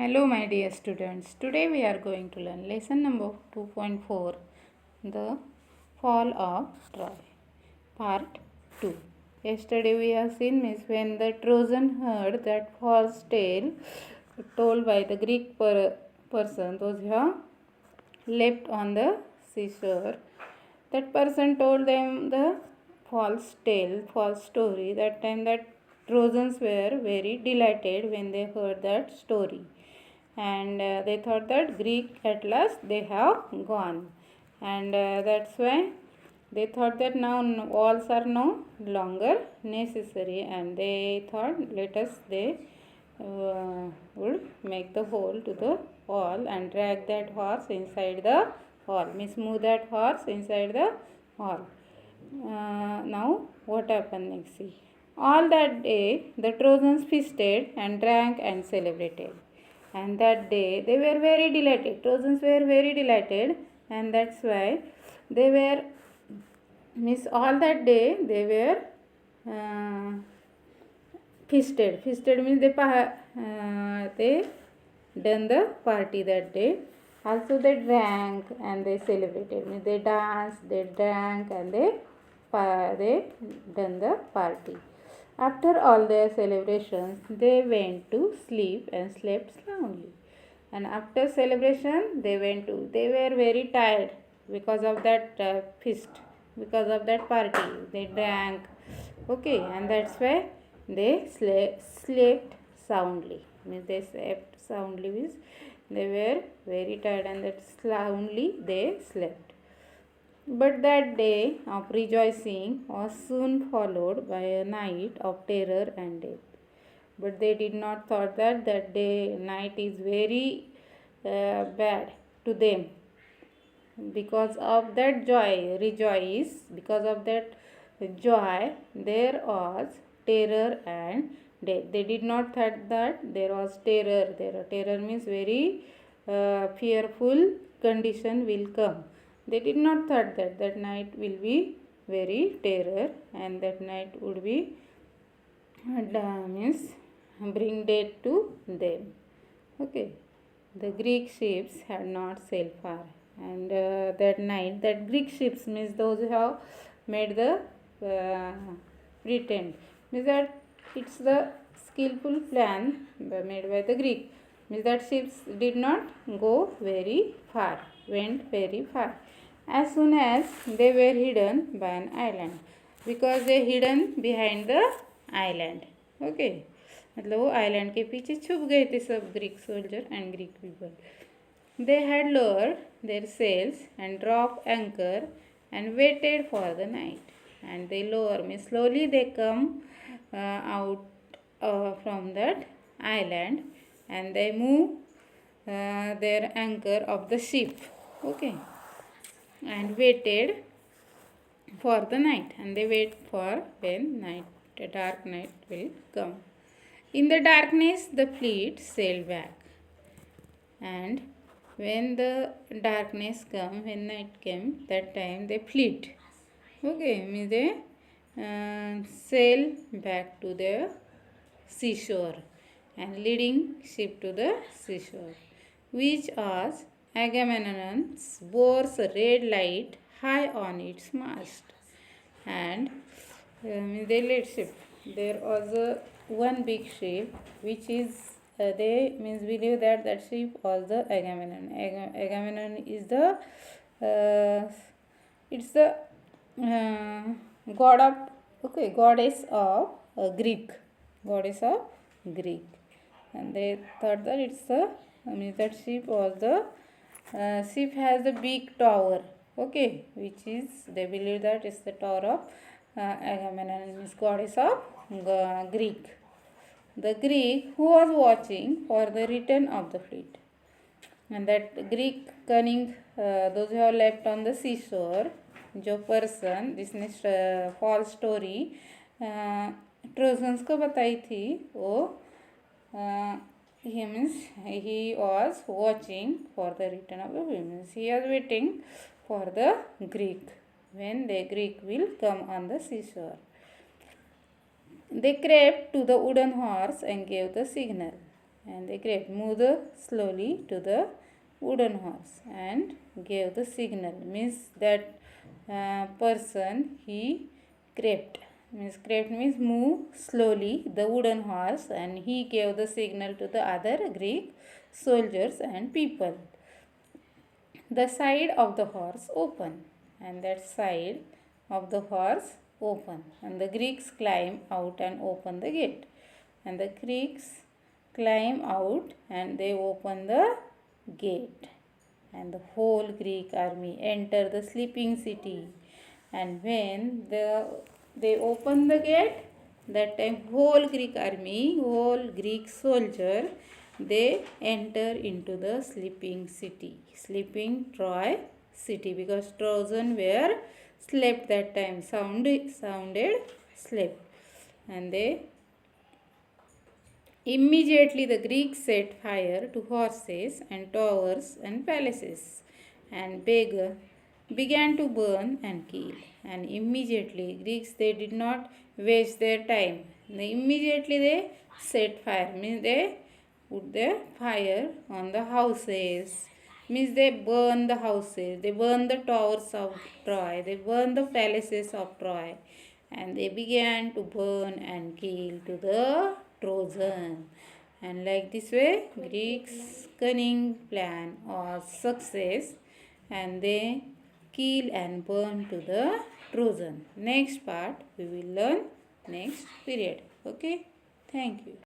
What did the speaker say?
Hello my dear students. Today we are going to learn lesson number 2.4, the fall of Troy, part 2. Yesterday we have seen when the Trojan heard that false tale told by the Greek person, those who have left on the seashore. That person told them the false tale, false story. That time that Trojans were very delighted when they heard that story, and they thought that Greek at last they have gone, and that's why they thought that now walls are no longer necessary, and they thought let us they would make the hole to the wall and drag that horse inside the hall, means move that horse inside the hall. Now what happened next? See, all that day the Trojans feasted and drank and celebrated, and that day they were very delighted. Trojans were very delighted, and that's why they were, means all that day they were feasted. Feasted means they done the party that day. Also they drank and they celebrated. Means they danced, they drank, and they done the party. After all their celebrations, they went to sleep and slept soundly. And after celebration, they were very tired because of that feast, because of that party. They drank, okay, and that's why they slept soundly. Means they slept soundly means they were very tired, and that soundly they slept. But that day of rejoicing was soon followed by a night of terror and death. But they did not thought that that day night is very bad to them. Because of that because of that joy, there was terror and death. They did not thought that there was terror. Terror means very fearful condition will come. They did not thought that that night will be very terror, and that night would be means bring death to them. Okay, the Greek ships had not sailed far, and that night that Greek ships means those who have made the pretend, means that it's the skillful plan made by the Greek, means that ships did not go very far, went very far. As soon as they were hidden by an island, because they hidden behind the island. Okay, मतलब वो island के पीछे छुप गए थे सब Greek soldier and Greek people. They had lowered their sails and dropped anchor and waited for the night. And they lower means slowly they come out from that island, and they move their anchor of the ship. Okay, and waited for the night, and they wait for when night, a dark night will come. In the darkness the fleet sailed back, and when the darkness came, when night came, that time they fleet. Okay, means they sail back to the seashore, and leading ship to the seashore, which was Agamemnon's, bore a red light high on its mast, and they led ship. There was one big ship, which is they means believe that that ship was the Agamemnon. Agamemnon is the it's the god of goddess of goddess of Greek, and they thought that it's the means that ship was the ship has the big tower, okay, which is they believe that it's the tower of Agamemnon, means goddess of Greek. The Greek who was watching for the return of the fleet, and that Greek cunning those who have left on the seashore, जो person जिसने false story trojans को बताई थी, वो he means he was watching for the return of the women. He was waiting for the Greek, when the Greek will come on the seashore. They crept to the wooden horse and gave the signal, and they crept, moved slowly to the wooden horse and gave the signal. Means that person he crept. Crept means move slowly the wooden horse, and he gave the signal to the other Greek soldiers and people. The side of the horse opened, and that side of the horse opened, and the Greeks climb out and open the gate. And the Greeks climb out and they open the gate, and the whole Greek army enter the sleeping city. And when they open the gate, that time whole Greek army, whole Greek soldier, they enter into the sleeping city, sleeping Troy city, because Trojan were slept that time, sounded slept. And they immediately the Greeks set fire to horses and towers and palaces, and began to burn and kill. And immediately Greeks, they did not waste their time. Immediately they set fire, means they put the fire on the houses, means they burn the houses, they burn the towers of Troy, they burn the palaces of Troy, and they began to burn and kill to the Trojan. And like this way, Greeks' cunning plan was success, and they kill and burn to the Trojan. Next part we will learn next period. Okay, thank you.